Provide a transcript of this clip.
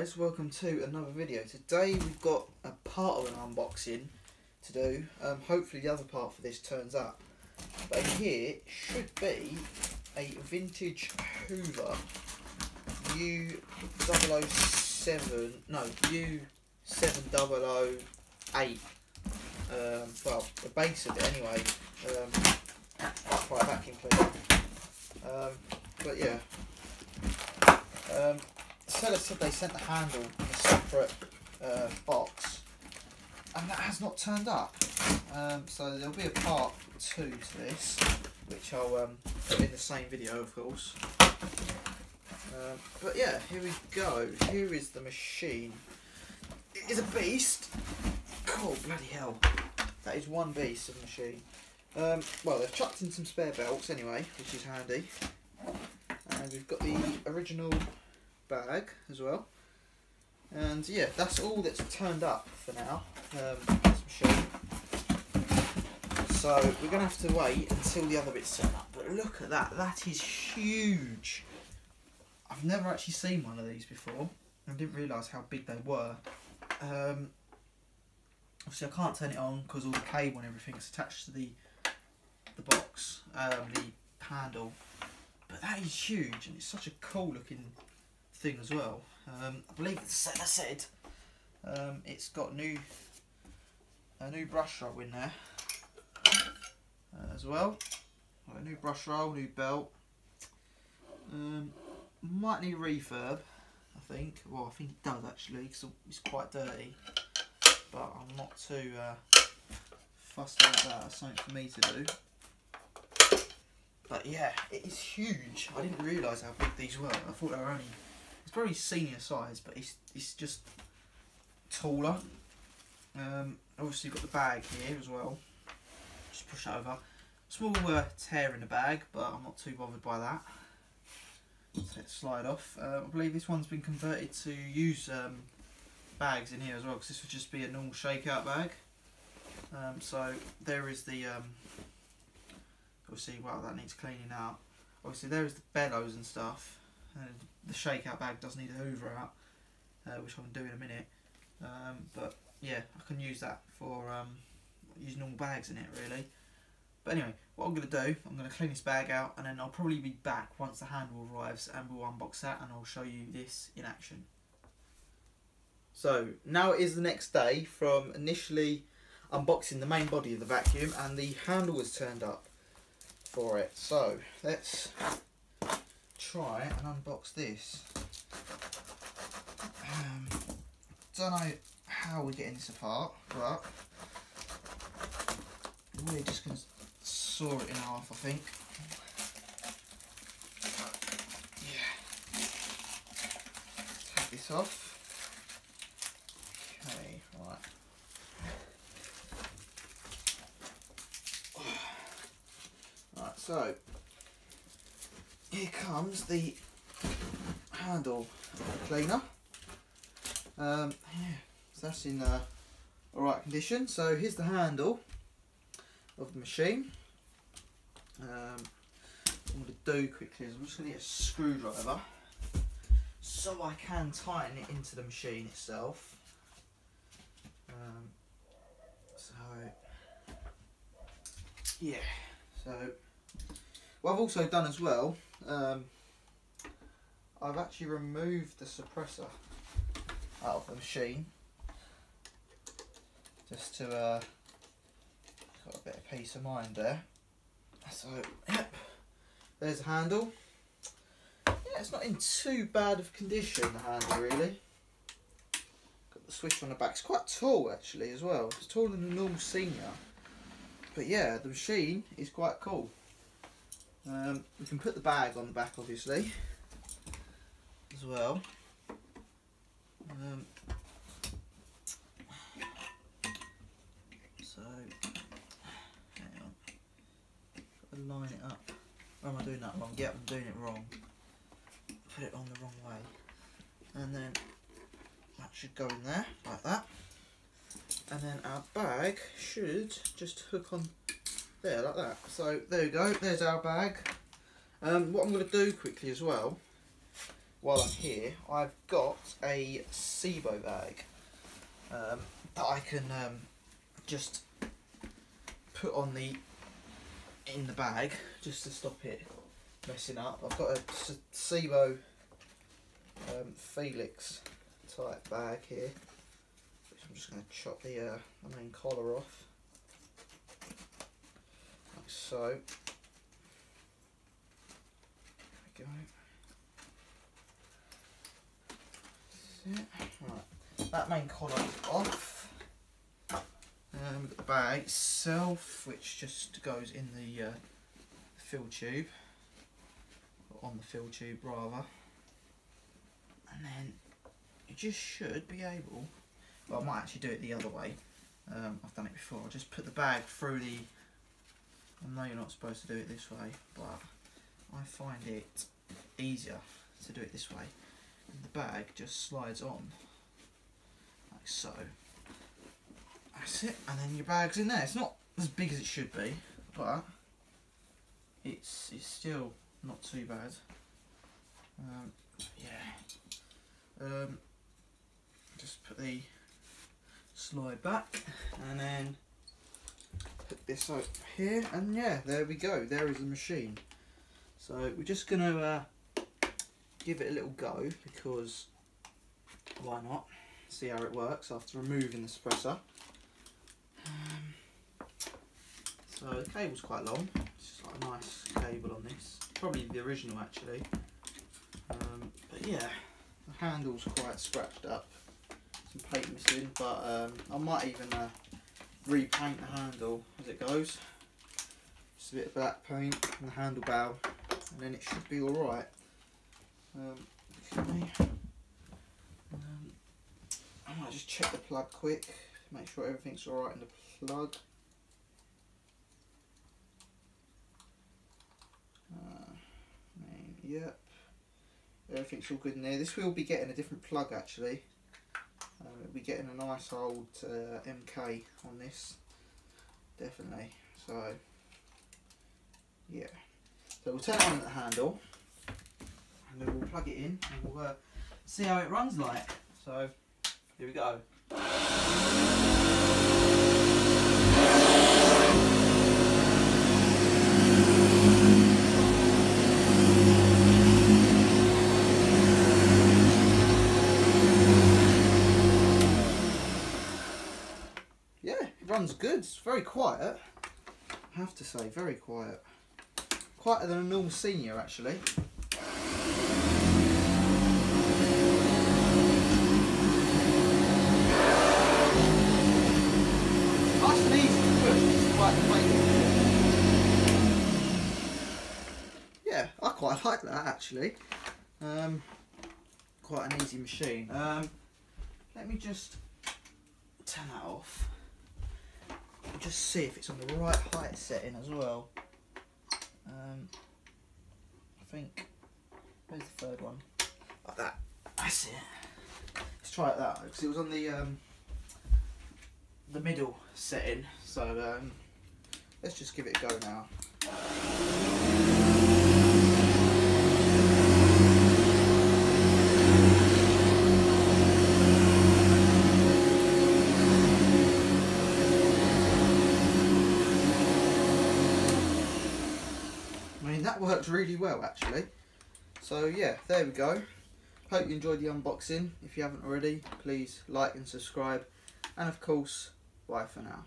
guys, welcome to another video. Today we've got a part of an unboxing to do. Hopefully the other part for this turns up. But in here should be a vintage Hoover u7008. Well, the base of it anyway. Quite vacuum cleaner. But yeah. The seller said they sent the handle in a separate box, and that has not turned up. So there'll be a part 2 to this, which I'll put in the same video, of course. But yeah, here we go. Here is the machine. It is a beast. Oh bloody hell! That is one beast of a machine. Well, they've chucked in some spare belts anyway, which is handy. And we've got the original bag as well, and yeah, that's all that's turned up for now. This machine, so we're gonna have to wait until the other bits turn up. But look at that, that is huge. I've never actually seen one of these before. I didn't realise how big they were. Obviously I can't turn it on because all the cable and everything is attached to the box, the handle. But that is huge, and it's such a cool looking thing as well. I believe the seller said it's got a new brush roll in there as well. Got a new brush roll, new belt. Might need refurb, I think. Well, I think it does actually, because it's quite dirty. But I'm not too fussed about that. That's something for me to do. But yeah, it is huge. I didn't realise how big these were. I thought they were only, it's probably senior size, but it's just taller. Obviously got the bag here as well. Just push that over. Small tear in the bag, but I'm not too bothered by that. Let it slide off. I believe this one's been converted to use bags in here as well, because this would just be a normal shakeout bag. So there is the obviously, well, that needs cleaning out. Obviously there is the bellows and stuff. The shakeout bag does need a hoover out, which I can do in a minute. But yeah, I can use that for use normal bags in it really. But anyway, what I'm going to do, I'm going to clean this bag out, and then I'll probably be back once the handle arrives, and we'll unbox that, and I'll show you this in action. So now it is the next day from initially unboxing the main body of the vacuum, and the handle was turned up for it. So let's try and unbox this. Don't know how we're getting this apart, but we're just going to saw it in half, I think. Yeah. Take this off. Okay, right. Right, so here comes the handle cleaner. Yeah, so that's in alright condition. So here's the handle of the machine. What I'm going to do quickly is I'm just going to get a screwdriver so I can tighten it into the machine itself. So yeah, so what I've also done as well, I've actually removed the suppressor out of the machine just to got a bit of peace of mind there. So yep, there's the handle. Yeah, it's not in too bad of condition, the handle really. Got the switch on the back. It's quite tall actually as well. It's taller than a normal senior. But yeah, the machine is quite cool. We can put the bag on the back obviously as well. So hang on, got to line it up. Or am I doing that wrong? Yep, I'm doing it wrong. Put it on the wrong way, and then that should go in there like that. And then our bag should just hook on there like that. So there we go, there's our bag. What I'm going to do quickly as well while I'm here, I've got a SIBO bag that I can just put on in the bag just to stop it messing up. I've got a SIBO Felix type bag here, which I'm just going to chop the main collar off, like so. There we go. That's it. Right, that main collar is off. We've got the bag itself, which just goes in the fill tube, or on the fill tube rather, and then you just should be able, well, I might actually do it the other way. I've done it before. I'll just put the bag through the, I know you're not supposed to do it this way, but I find it easier to do it this way. And the bag just slides on like so. That's it, and then your bag's in there. It's not as big as it should be, but it's still not too bad. Just put the slide back, and then put this over here, and yeah, there we go. There is the machine. So we're just gonna give it a little go, because why not? See how it works after removing the suppressor. So the cable's quite long. It's just like a nice cable on this. Probably the original actually. But yeah, the handle's quite scratched up. Some paint missing, but I might even repaint the handle as it goes. Just a bit of black paint on the handle bow, and then it should be alright. I might just check the plug quick, make sure everything's alright in the plug. Yep, everything's all good in there. This will be getting a different plug actually. It'll be getting a nice old MK on this, definitely. So yeah, so we'll turn it on at the handle, and then we'll plug it in, and we'll see how it runs like. So here we go. Runs good. It's very quiet, I have to say, very quiet. Quieter than a normal senior actually. Nice and easy to push. It's quite yeah, I quite like that actually. Quite an easy machine. Let me just turn that off. Just see if it's on the right height setting as well. I think, where's the third one? Like that. That's it. Let's try it that way, because it was on the middle setting. So let's just give it a go now. That worked really well actually. So yeah, there we go. Hope you enjoyed the unboxing. If you haven't already, please like and subscribe, and of course, bye for now.